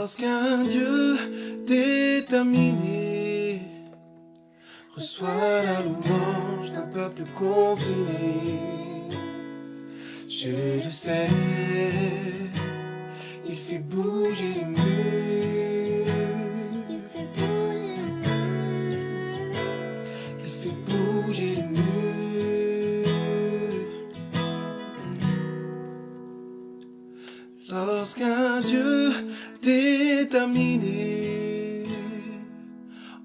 Lorsqu'un Dieu déterminé reçoit la louange d'un peuple confiné, je le sais, il fait bouger les murs, Il fait bouger le mur. il fait bouger les murs. Lorsqu'un Dieu déterminé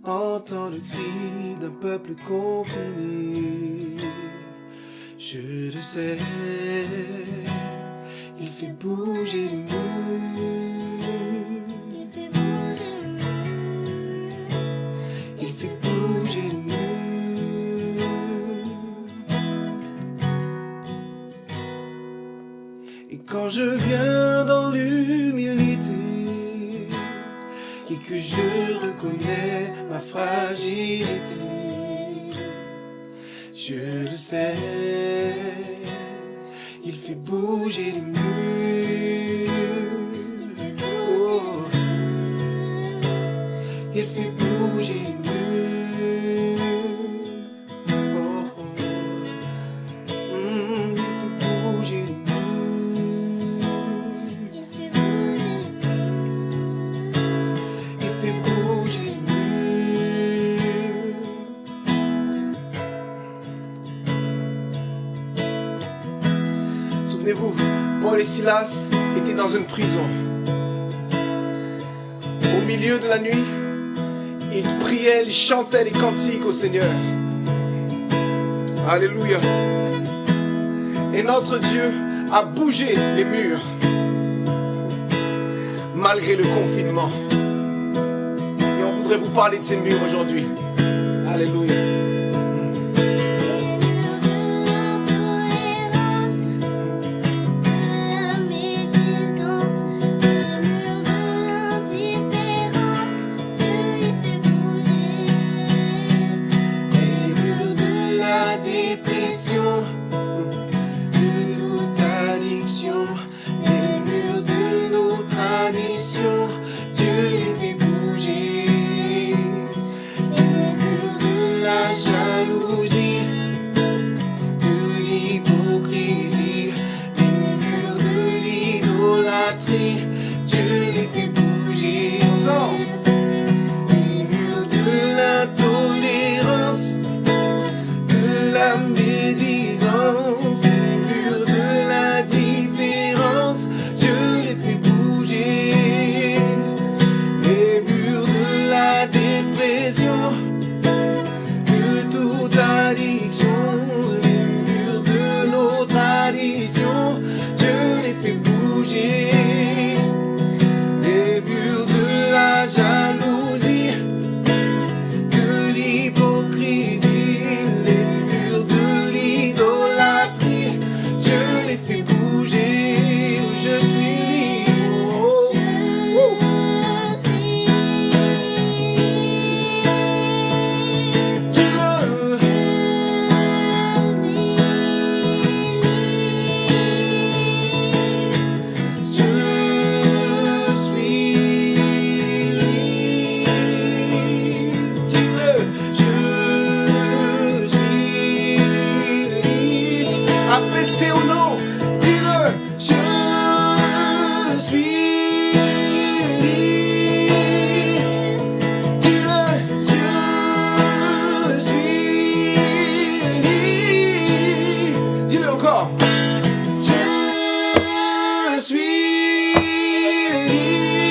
entend le cri d'un peuple confiné, je le sais, il fait bouger les murs, Il fait bouger le mur. il fait bouger les murs. Et quand je viens dans l'humilité et que je reconnais ma fragilité, je le sais, il fait bouger les murs. Oh, il fait bouger les murs. Oh, oh. Il fait bouger les murs. Il fait bouger le mur. Il fait bouger les murs. Souvenez-vous, Paul et Silas étaient dans une prison. Au milieu de la nuit, ils priaient, ils chantaient les cantiques au Seigneur. Alléluia. Et notre Dieu a bougé les murs, malgré le confinement. Et on voudrait vous parler de ces murs aujourd'hui. Alléluia. Les murs de l'intolérance, de la médisance, les murs de l'indifférence, Dieu les fait bouger. Les murs de la dépression, de toute addiction, les murs de nos traditions, Dieu les fait bouger. Les murs de la jalousie, de l'hypocrisie, les murs de l'idolâtrie, Dieu les fait bouger ensemble. Les murs de l'intolérance, de la médisance, les murs de l'indifférence, Dieu les fait bouger. Les murs de la dépression, de toute addiction, les murs de nos traditions, Dieu les fait bouger. Les murs de la jalousie, de l'hypocrisie, les murs de l'idolâtrie, Dieu les fait bouger. Je suis libre. Oh, oh. Je suis Dis-le. Je suis libre. Dis-le. Je suis libre. Affecté au nom. Dis-le. Je suis libre. Dis-le. Je suis libre. Dis-le encore. Je suis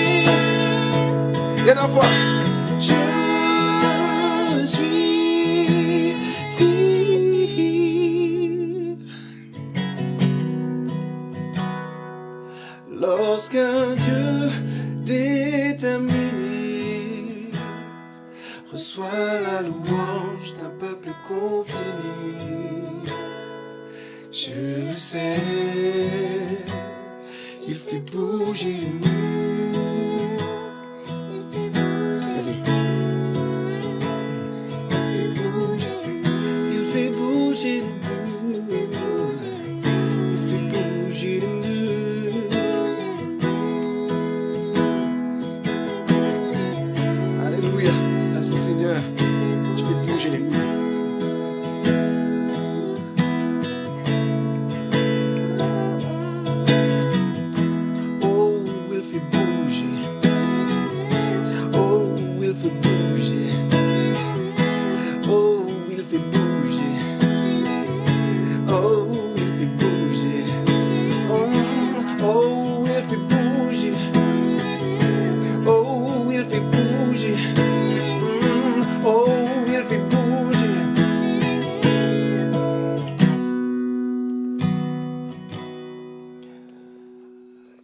libre. Dernière fois. Je suis libre. Lorsqu'un Dieu déterminé reçoit la louange d'un peuple confiné, je le sais, il fait bouger les murs. Il fait bouger. Vas-y. Il fait bouger. Il fait bouger les murs. Il fait bouger les murs.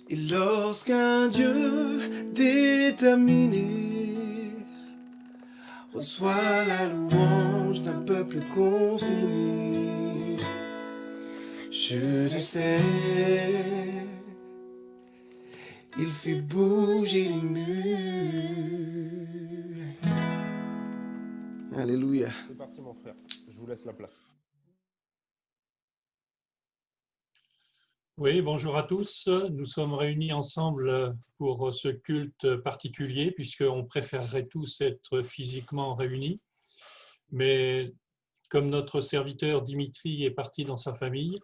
Et lorsqu'un Dieu déterminé reçoit la louange d'un peuple confiné, je le sais, il fait bouger les murs. Alléluia. C'est parti mon frère, je vous laisse la place. Oui, bonjour à tous. Nous sommes réunis ensemble pour ce culte particulier puisqu'on préférerait tous être physiquement réunis. Mais comme notre serviteur Dimitri est parti dans sa famille,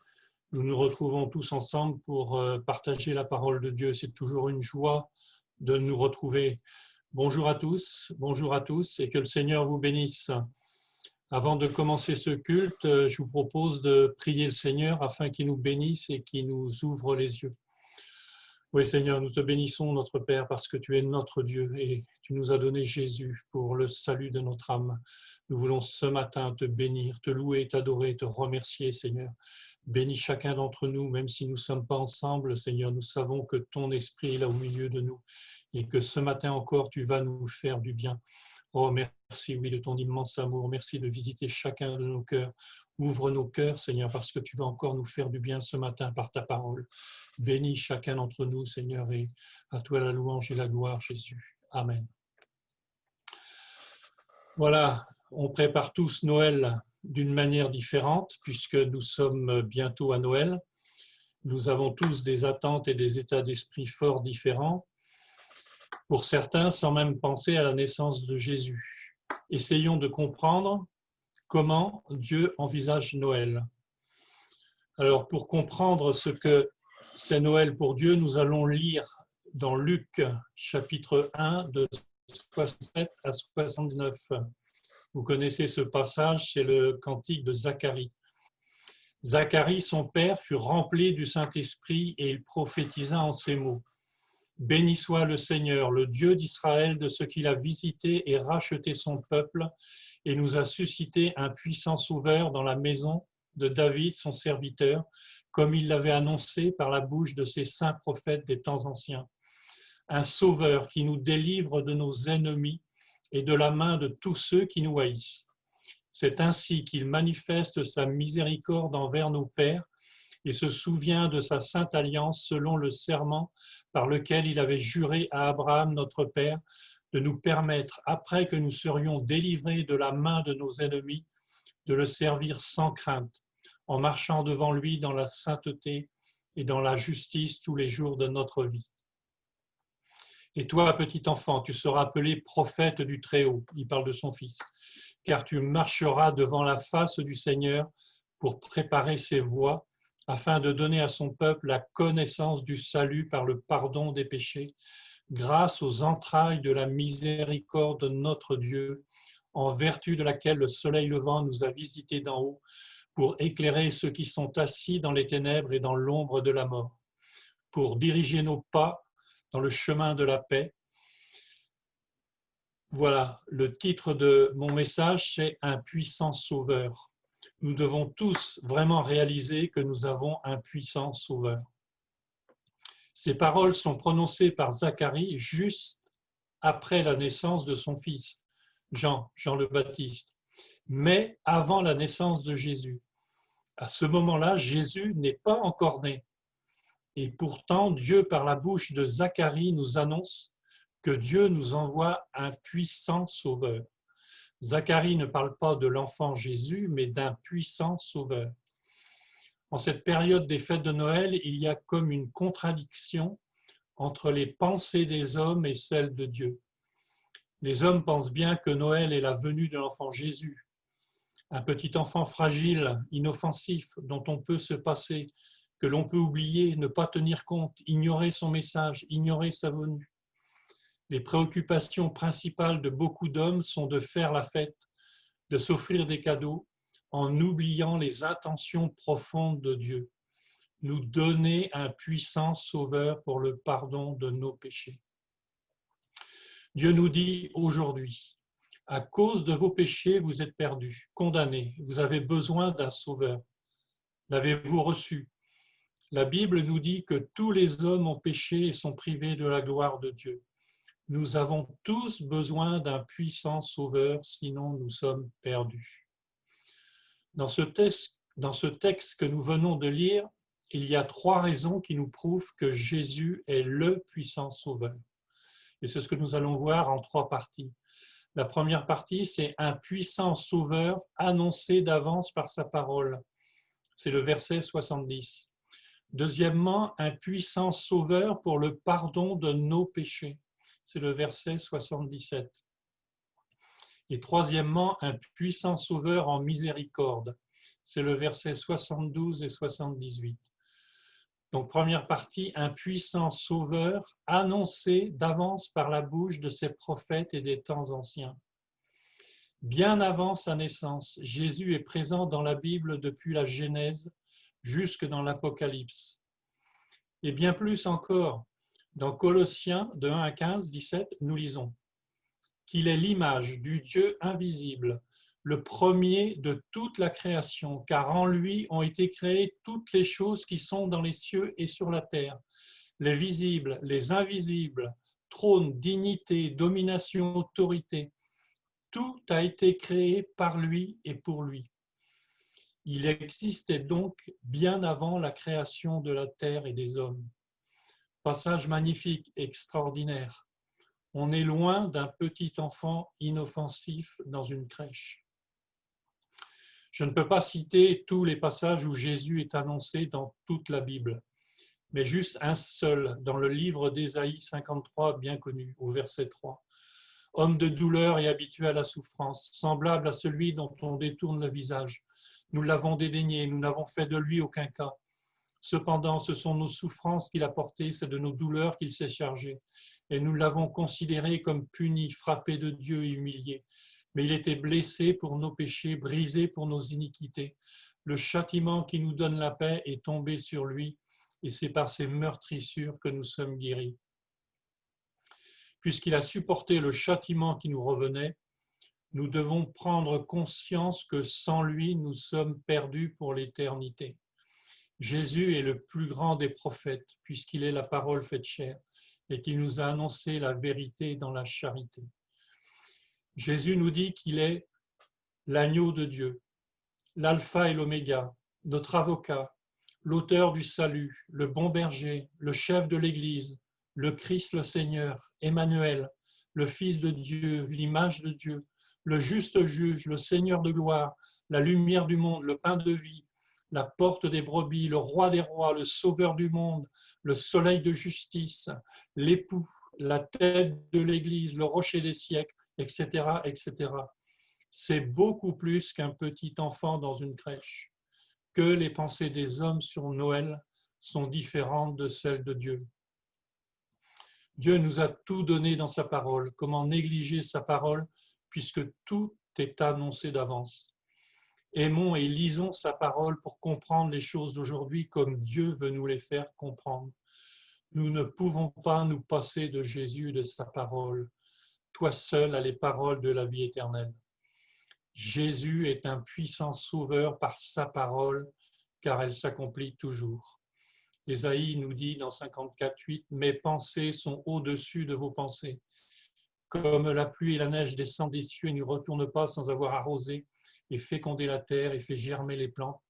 nous nous retrouvons tous ensemble pour partager la parole de Dieu. C'est toujours une joie de nous retrouver. Bonjour à tous et que le Seigneur vous bénisse. Avant de commencer ce culte, je vous propose de prier le Seigneur afin qu'il nous bénisse et qu'il nous ouvre les yeux. Oui Seigneur, nous te bénissons notre Père parce que tu es notre Dieu et tu nous as donné Jésus pour le salut de notre âme. Nous voulons ce matin te bénir, te louer, t'adorer, te remercier Seigneur. Bénis chacun d'entre nous, même si nous ne sommes pas ensemble, Seigneur, nous savons que ton esprit est là au milieu de nous et que ce matin encore tu vas nous faire du bien. Oh, merci, oui, de ton immense amour. Merci de visiter chacun de nos cœurs. Ouvre nos cœurs, Seigneur, parce que tu vas encore nous faire du bien ce matin par ta parole. Bénis chacun d'entre nous, Seigneur, et à toi la louange et la gloire, Jésus. Amen. Voilà, on prépare tous Noël d'une manière différente, puisque nous sommes bientôt à Noël. Nous avons tous des attentes et des états d'esprit fort différents. Pour certains, sans même penser à la naissance de Jésus. Essayons de comprendre comment Dieu envisage Noël. Alors, pour comprendre ce que c'est Noël pour Dieu, nous allons lire dans Luc, chapitre 1, de 67 à 79. Vous connaissez ce passage, c'est le cantique de Zacharie. Zacharie, son père, fut rempli du Saint-Esprit et il prophétisa en ces mots. Béni soit le Seigneur, le Dieu d'Israël, de ce qu'il a visité et racheté son peuple et nous a suscité un puissant sauveur dans la maison de David, son serviteur, comme il l'avait annoncé par la bouche de ses saints prophètes des temps anciens. Un sauveur qui nous délivre de nos ennemis et de la main de tous ceux qui nous haïssent. C'est ainsi qu'il manifeste sa miséricorde envers nos pères et se souvient de sa sainte alliance selon le serment par lequel il avait juré à Abraham, notre Père, de nous permettre, après que nous serions délivrés de la main de nos ennemis, de le servir sans crainte, en marchant devant lui dans la sainteté et dans la justice tous les jours de notre vie. Et toi, petit enfant, tu seras appelé prophète du Très-Haut, il parle de son fils, car tu marcheras devant la face du Seigneur pour préparer ses voies, afin de donner à son peuple la connaissance du salut par le pardon des péchés, grâce aux entrailles de la miséricorde de notre Dieu, en vertu de laquelle le soleil levant nous a visités d'en haut, pour éclairer ceux qui sont assis dans les ténèbres et dans l'ombre de la mort, pour diriger nos pas dans le chemin de la paix. Voilà, le titre de mon message, c'est « Un puissant sauveur ». Nous devons tous vraiment réaliser que nous avons un puissant sauveur. Ces paroles sont prononcées par Zacharie juste après la naissance de son fils, Jean le Baptiste, mais avant la naissance de Jésus. À ce moment-là, Jésus n'est pas encore né. Et pourtant, Dieu, par la bouche de Zacharie, nous annonce que Dieu nous envoie un puissant sauveur. Zacharie ne parle pas de l'enfant Jésus, mais d'un puissant sauveur. En cette période des fêtes de Noël, il y a comme une contradiction entre les pensées des hommes et celles de Dieu. Les hommes pensent bien que Noël est la venue de l'enfant Jésus, un petit enfant fragile, inoffensif, dont on peut se passer, que l'on peut oublier, ne pas tenir compte, ignorer son message, ignorer sa venue. Les préoccupations principales de beaucoup d'hommes sont de faire la fête, de s'offrir des cadeaux, en oubliant les intentions profondes de Dieu, nous donner un puissant sauveur pour le pardon de nos péchés. Dieu nous dit aujourd'hui, à cause de vos péchés, vous êtes perdus, condamnés, vous avez besoin d'un sauveur. L'avez-vous reçu? La Bible nous dit que tous les hommes ont péché et sont privés de la gloire de Dieu. Nous avons tous besoin d'un puissant sauveur, sinon nous sommes perdus. Dans ce texte que nous venons de lire, il y a 3 raisons qui nous prouvent que Jésus est le puissant sauveur. Et c'est ce que nous allons voir en 3 parties. La première partie, c'est un puissant sauveur annoncé d'avance par sa parole. C'est le verset 70. Deuxièmement, un puissant sauveur pour le pardon de nos péchés. C'est le verset 77. Et troisièmement, un puissant sauveur en miséricorde. C'est le verset 72 et 78. Donc, première partie, un puissant sauveur annoncé d'avance par la bouche de ses prophètes et des temps anciens. Bien avant sa naissance, Jésus est présent dans la Bible depuis la Genèse jusque dans l'Apocalypse. Et bien plus encore, dans Colossiens de 1 à 15, 17, nous lisons qu'il est l'image du Dieu invisible, le premier de toute la création, car en lui ont été créées toutes les choses qui sont dans les cieux et sur la terre, les visibles, les invisibles, trône, dignité, domination, autorité. Tout a été créé par lui et pour lui. Il existait donc bien avant la création de la terre et des hommes. Passage magnifique, extraordinaire. On est loin d'un petit enfant inoffensif dans une crèche. Je ne peux pas citer tous les passages où Jésus est annoncé dans toute la Bible, mais juste un seul dans le livre d'Ésaïe 53, bien connu, au verset 3. Homme de douleur et habitué à la souffrance, semblable à celui dont on détourne le visage. Nous l'avons dédaigné, nous n'avons fait de lui aucun cas. Cependant, ce sont nos souffrances qu'il a portées, c'est de nos douleurs qu'il s'est chargé. Et nous l'avons considéré comme puni, frappé de Dieu et humilié. Mais il était blessé pour nos péchés, brisé pour nos iniquités. Le châtiment qui nous donne la paix est tombé sur lui, et c'est par ses meurtrissures que nous sommes guéris. Puisqu'il a supporté le châtiment qui nous revenait, nous devons prendre conscience que sans lui, nous sommes perdus pour l'éternité. Jésus est le plus grand des prophètes, puisqu'il est la parole faite chair, et qu'il nous a annoncé la vérité dans la charité. Jésus nous dit qu'il est l'agneau de Dieu, l'alpha et l'oméga, notre avocat, l'auteur du salut, le bon berger, le chef de l'Église, le Christ le Seigneur, Emmanuel, le Fils de Dieu, l'image de Dieu, le juste juge, le Seigneur de gloire, la lumière du monde, le pain de vie, la porte des brebis, le roi des rois, le sauveur du monde, le soleil de justice, l'époux, la tête de l'Église, le rocher des siècles, etc., etc. C'est beaucoup plus qu'un petit enfant dans une crèche, que les pensées des hommes sur Noël sont différentes de celles de Dieu. Dieu nous a tout donné dans sa parole. Comment négliger sa parole puisque tout est annoncé d'avance? Aimons et lisons sa parole pour comprendre les choses d'aujourd'hui comme Dieu veut nous les faire comprendre. Nous ne pouvons pas nous passer de Jésus et de sa parole. Toi seul as les paroles de la vie éternelle. Jésus est un puissant sauveur par sa parole, car elle s'accomplit toujours. Ésaïe nous dit dans 54:8, « Mes pensées sont au-dessus de vos pensées. Comme la pluie et la neige descendent des cieux et ne retournent pas sans avoir arrosé et fécondé la terre et fait germer les plantes,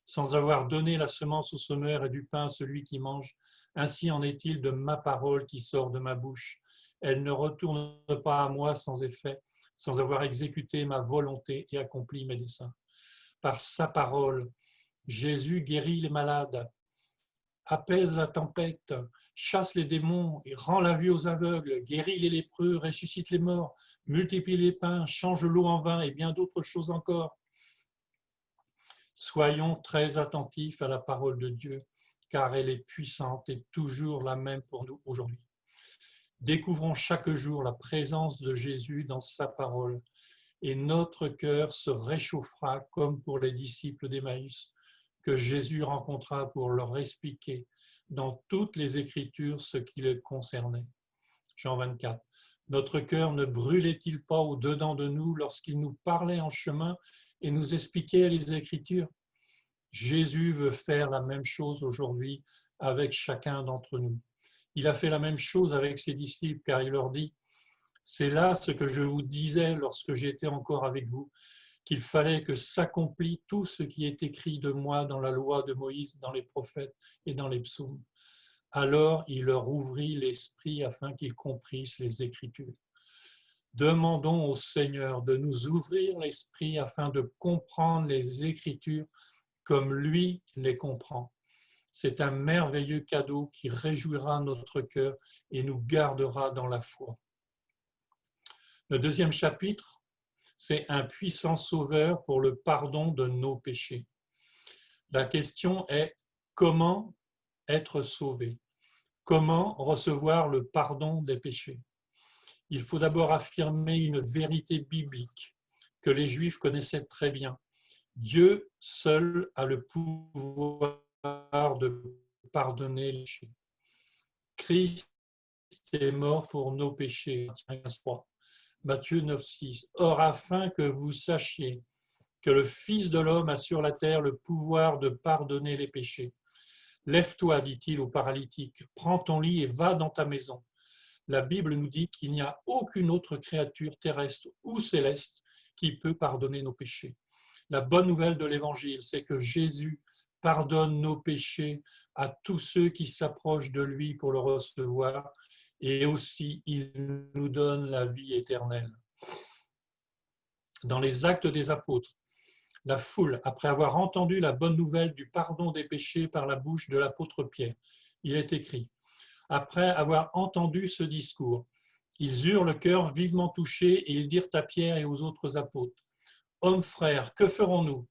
sans avoir donné la semence au semeur et du pain à celui qui mange, ainsi en est-il de ma parole qui sort de ma bouche. Elle ne retourne pas à moi sans effet, sans avoir exécuté ma volonté et accompli mes desseins. Par sa parole, Jésus guérit les malades, apaise la tempête, chasse les démons et rend la vue aux aveugles, guérit les lépreux, ressuscite les morts, multiplie les pains, change l'eau en vin et bien d'autres choses encore. Soyons très attentifs à la parole de Dieu, car elle est puissante et toujours la même pour nous aujourd'hui. Découvrons chaque jour la présence de Jésus dans sa parole et notre cœur se réchauffera comme pour les disciples d'Emmaüs que Jésus rencontra pour leur expliquer dans toutes les Écritures ce qui les concernait. Jean 24. Notre cœur ne brûlait-il pas au-dedans de nous lorsqu'il nous parlait en chemin et nous expliquait les Écritures? Jésus veut faire la même chose aujourd'hui avec chacun d'entre nous. Il a fait la même chose avec ses disciples, car il leur dit, c'est là ce que je vous disais lorsque j'étais encore avec vous, qu'il fallait que s'accomplisse tout ce qui est écrit de moi dans la loi de Moïse, dans les prophètes et dans les psaumes. Alors il leur ouvrit l'esprit afin qu'ils comprissent les Écritures. Demandons au Seigneur de nous ouvrir l'esprit afin de comprendre les Écritures comme lui les comprend. C'est un merveilleux cadeau qui réjouira notre cœur et nous gardera dans la foi. Le deuxième chapitre, c'est un puissant sauveur pour le pardon de nos péchés. La question est comment être sauvé? Comment recevoir le pardon des péchés? Il faut d'abord affirmer une vérité biblique que les Juifs connaissaient très bien. Dieu seul a le pouvoir de pardonner les péchés. Christ est mort pour nos péchés. Matthieu 9,6. Or, afin que vous sachiez que le Fils de l'homme a sur la terre le pouvoir de pardonner les péchés. Lève-toi, dit-il au paralytique, prends ton lit et va dans ta maison. La Bible nous dit qu'il n'y a aucune autre créature terrestre ou céleste qui peut pardonner nos péchés. La bonne nouvelle de l'Évangile, c'est que Jésus pardonne nos péchés à tous ceux qui s'approchent de lui pour le recevoir, et aussi il nous donne la vie éternelle. Dans les Actes des Apôtres, la foule, après avoir entendu la bonne nouvelle du pardon des péchés par la bouche de l'apôtre Pierre, il est écrit, après avoir entendu ce discours, ils eurent le cœur vivement touché et ils dirent à Pierre et aux autres apôtres, hommes frères, que ferons-nous?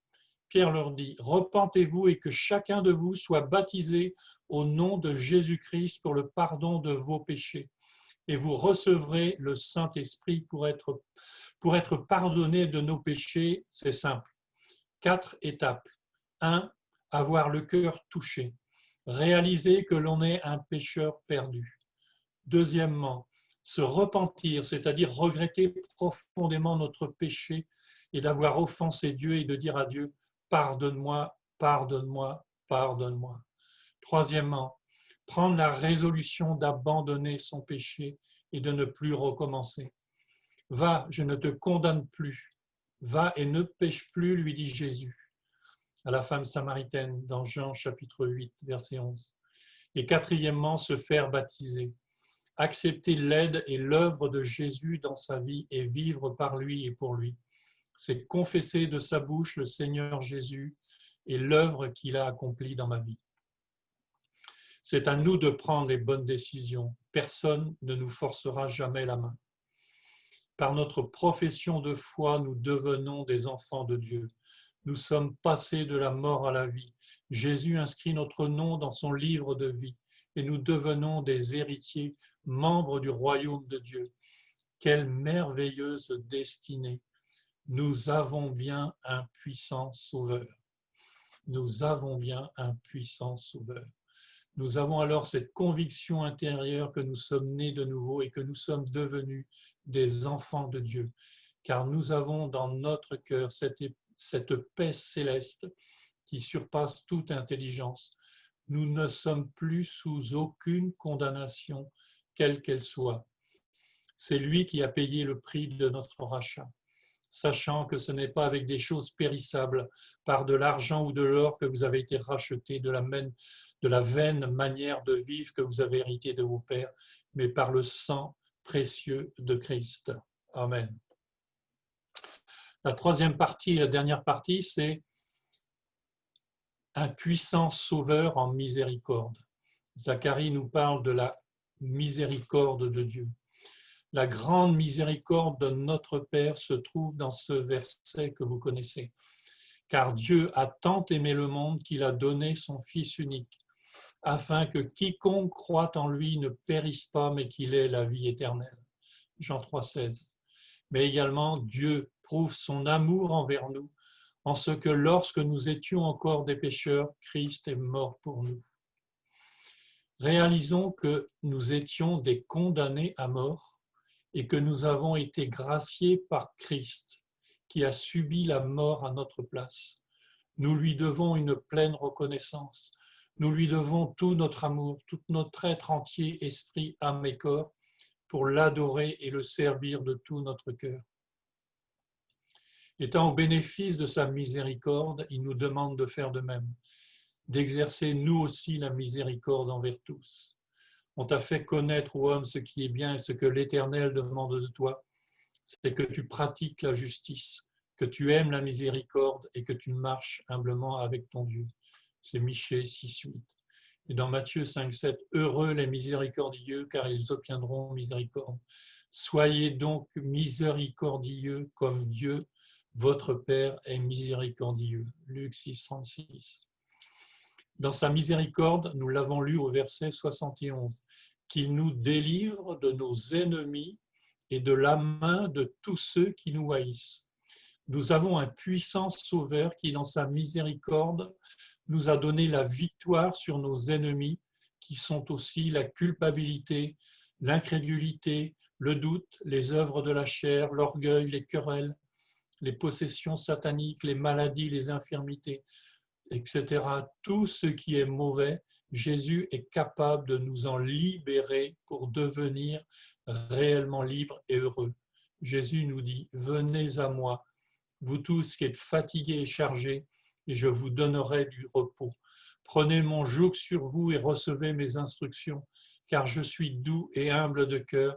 Pierre leur dit, repentez-vous et que chacun de vous soit baptisé au nom de Jésus-Christ pour le pardon de vos péchés. Et vous recevrez le Saint-Esprit pour être pardonné de nos péchés. C'est simple. 4 étapes. 1. Avoir le cœur touché. Réaliser que l'on est un pécheur perdu. Deuxièmement, se repentir, c'est-à-dire regretter profondément notre péché et d'avoir offensé Dieu et de dire à Dieu, pardonne-moi, pardonne-moi, pardonne-moi. Troisièmement, prendre la résolution d'abandonner son péché et de ne plus recommencer. Va, je ne te condamne plus. Va et ne pêche plus, lui dit Jésus à la femme samaritaine dans Jean chapitre 8, verset 11. Et quatrièmement, se faire baptiser. Accepter l'aide et l'œuvre de Jésus dans sa vie et vivre par lui et pour lui. C'est confesser de sa bouche le Seigneur Jésus et l'œuvre qu'il a accomplie dans ma vie. C'est à nous de prendre les bonnes décisions. Personne ne nous forcera jamais la main. Par notre profession de foi, nous devenons des enfants de Dieu. Nous sommes passés de la mort à la vie. Jésus inscrit notre nom dans son livre de vie et nous devenons des héritiers, membres du royaume de Dieu. Quelle merveilleuse destinée! Nous avons bien un puissant sauveur. Nous avons bien un puissant sauveur. Nous avons alors cette conviction intérieure que nous sommes nés de nouveau et que nous sommes devenus des enfants de Dieu, car nous avons dans notre cœur cette paix céleste qui surpasse toute intelligence. Nous ne sommes plus sous aucune condamnation, quelle qu'elle soit. C'est lui qui a payé le prix de notre rachat, sachant que ce n'est pas avec des choses périssables, par de l'argent ou de l'or que vous avez été rachetés de la vaine manière de vivre que vous avez hérité de vos pères, mais par le sang précieux de Christ. Amen. La troisième partie, la dernière partie, c'est un puissant sauveur en miséricorde. Zacharie nous parle de la miséricorde de Dieu. La grande miséricorde de notre Père se trouve dans ce verset que vous connaissez. Car Dieu a tant aimé le monde qu'il a donné son Fils unique, afin que quiconque croit en lui ne périsse pas, mais qu'il ait la vie éternelle. Jean 3,16. Mais également, Dieu prouve son amour envers nous, en ce que lorsque nous étions encore des pécheurs, Christ est mort pour nous. Réalisons que nous étions des condamnés à mort et que nous avons été graciés par Christ, qui a subi la mort à notre place. Nous lui devons une pleine reconnaissance. Nous lui devons tout notre amour, tout notre être entier, esprit, âme et corps, pour l'adorer et le servir de tout notre cœur. Étant au bénéfice de sa miséricorde, il nous demande de faire de même, d'exercer nous aussi la miséricorde envers tous. On t'a fait connaître, ô homme, ce qui est bien et ce que l'Éternel demande de toi, c'est que tu pratiques la justice, que tu aimes la miséricorde et que tu marches humblement avec ton Dieu. C'est Michée 6,8. Et dans Matthieu 5,7, heureux les miséricordieux, car ils obtiendront miséricorde. Soyez donc miséricordieux comme Dieu, votre Père, est miséricordieux. Luc 6,36. Dans sa miséricorde, nous l'avons lu au verset 71, qu'il nous délivre de nos ennemis et de la main de tous ceux qui nous haïssent. Nous avons un puissant Sauveur qui, dans sa miséricorde, nous a donné la victoire sur nos ennemis, qui sont aussi la culpabilité, l'incrédulité, le doute, les œuvres de la chair, l'orgueil, les querelles, les possessions sataniques, les maladies, les infirmités, etc. Tout ce qui est mauvais, Jésus est capable de nous en libérer pour devenir réellement libres et heureux. Jésus nous dit, venez à moi, vous tous qui êtes fatigués et chargés, et je vous donnerai du repos. Prenez mon joug sur vous et recevez mes instructions, car je suis doux et humble de cœur,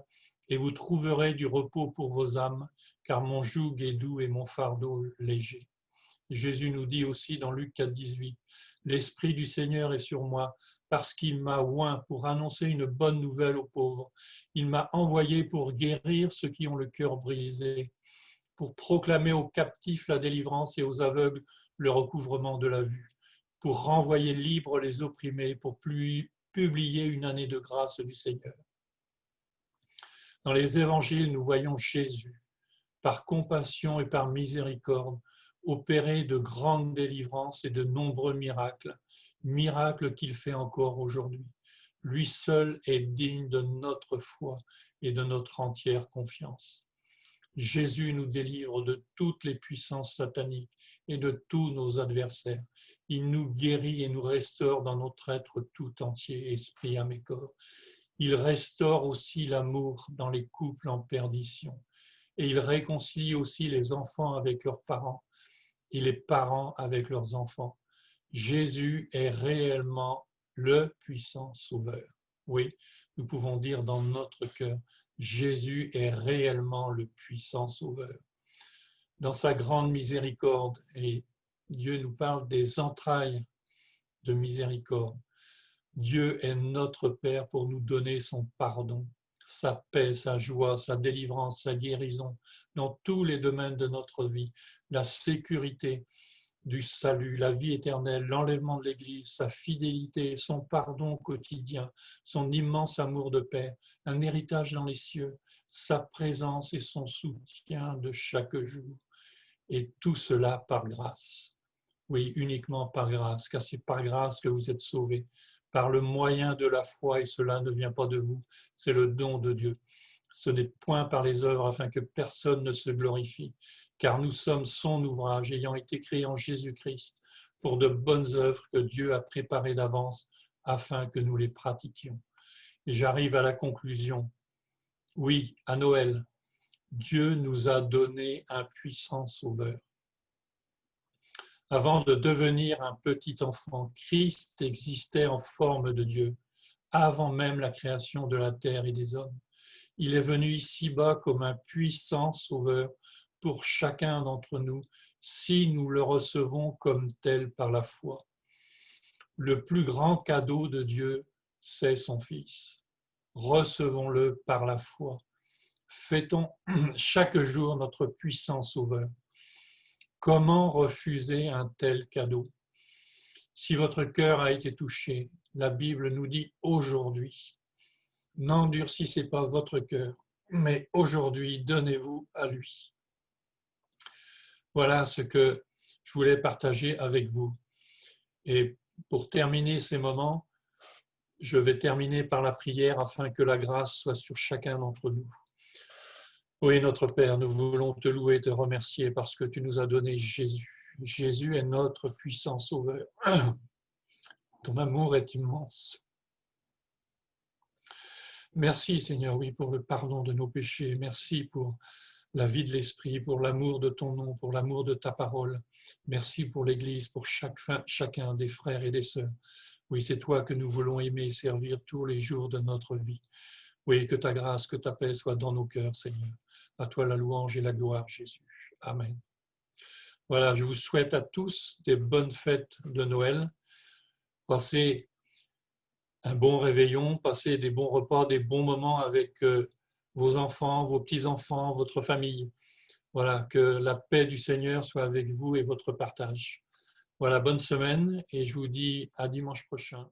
et vous trouverez du repos pour vos âmes, car mon joug est doux et mon fardeau léger. Jésus nous dit aussi dans Luc 4,18, « L'Esprit du Seigneur est sur moi, parce qu'il m'a oint pour annoncer une bonne nouvelle aux pauvres. Il m'a envoyé pour guérir ceux qui ont le cœur brisé, pour proclamer aux captifs la délivrance et aux aveugles le recouvrement de la vue, pour renvoyer libres les opprimés, pour publier une année de grâce du Seigneur. » Dans les évangiles, nous voyons Jésus, par compassion et par miséricorde, opérer de grandes délivrances et de nombreux miracles, miracles qu'il fait encore aujourd'hui. Lui seul est digne de notre foi et de notre entière confiance. Jésus nous délivre de toutes les puissances sataniques et de tous nos adversaires. Il nous guérit et nous restaure dans notre être tout entier, esprit, âme et corps. Il restaure aussi l'amour dans les couples en perdition. Et il réconcilie aussi les enfants avec leurs parents et les parents avec leurs enfants. Jésus est réellement le puissant Sauveur. Oui, nous pouvons dire dans notre cœur, Jésus est réellement le puissant Sauveur. Dans sa grande miséricorde, et Dieu nous parle des entrailles de miséricorde, Dieu est notre Père pour nous donner son pardon, sa paix, sa joie, sa délivrance, sa guérison dans tous les domaines de notre vie, la sécurité du salut, la vie éternelle, l'enlèvement de l'Église, sa fidélité, son pardon quotidien, son immense amour de Père, un héritage dans les cieux, sa présence et son soutien de chaque jour. Et tout cela par grâce. Oui, uniquement par grâce, car c'est par grâce que vous êtes sauvés, par le moyen de la foi, et cela ne vient pas de vous, c'est le don de Dieu. Ce n'est point par les œuvres afin que personne ne se glorifie, car nous sommes son ouvrage, ayant été créés en Jésus-Christ, pour de bonnes œuvres que Dieu a préparées d'avance, afin que nous les pratiquions. Et j'arrive à la conclusion. Oui, à Noël, Dieu nous a donné un puissant Sauveur. Avant de devenir un petit enfant, Christ existait en forme de Dieu, avant même la création de la terre et des hommes. Il est venu ici-bas comme un puissant Sauveur pour chacun d'entre nous, si nous le recevons comme tel par la foi. Le plus grand cadeau de Dieu, c'est son Fils. Recevons-le par la foi. Fêtons chaque jour notre puissant Sauveur. Comment refuser un tel cadeau? Si votre cœur a été touché, la Bible nous dit aujourd'hui, n'endurcissez pas votre cœur, mais aujourd'hui, donnez-vous à lui. Voilà ce que je voulais partager avec vous. Et pour terminer ces moments, je vais terminer par la prière afin que la grâce soit sur chacun d'entre nous. Oui, notre Père, nous voulons te louer et te remercier parce que tu nous as donné Jésus. Jésus est notre puissant sauveur. Ton amour est immense. Merci Seigneur, oui, pour le pardon de nos péchés. Merci pour la vie de l'Esprit, pour l'amour de ton nom, pour l'amour de ta parole. Merci pour l'Église, pour chacun des frères et des sœurs. Oui, c'est toi que nous voulons aimer et servir tous les jours de notre vie. Oui, que ta grâce, que ta paix soit dans nos cœurs, Seigneur. À toi la louange et la gloire, Jésus. Amen. Voilà, je vous souhaite à tous des bonnes fêtes de Noël. Passez un bon réveillon, passez des bons repas, des bons moments avec vos enfants, vos petits-enfants, votre famille. Voilà, que la paix du Seigneur soit avec vous et votre partage. Voilà, bonne semaine et je vous dis à dimanche prochain.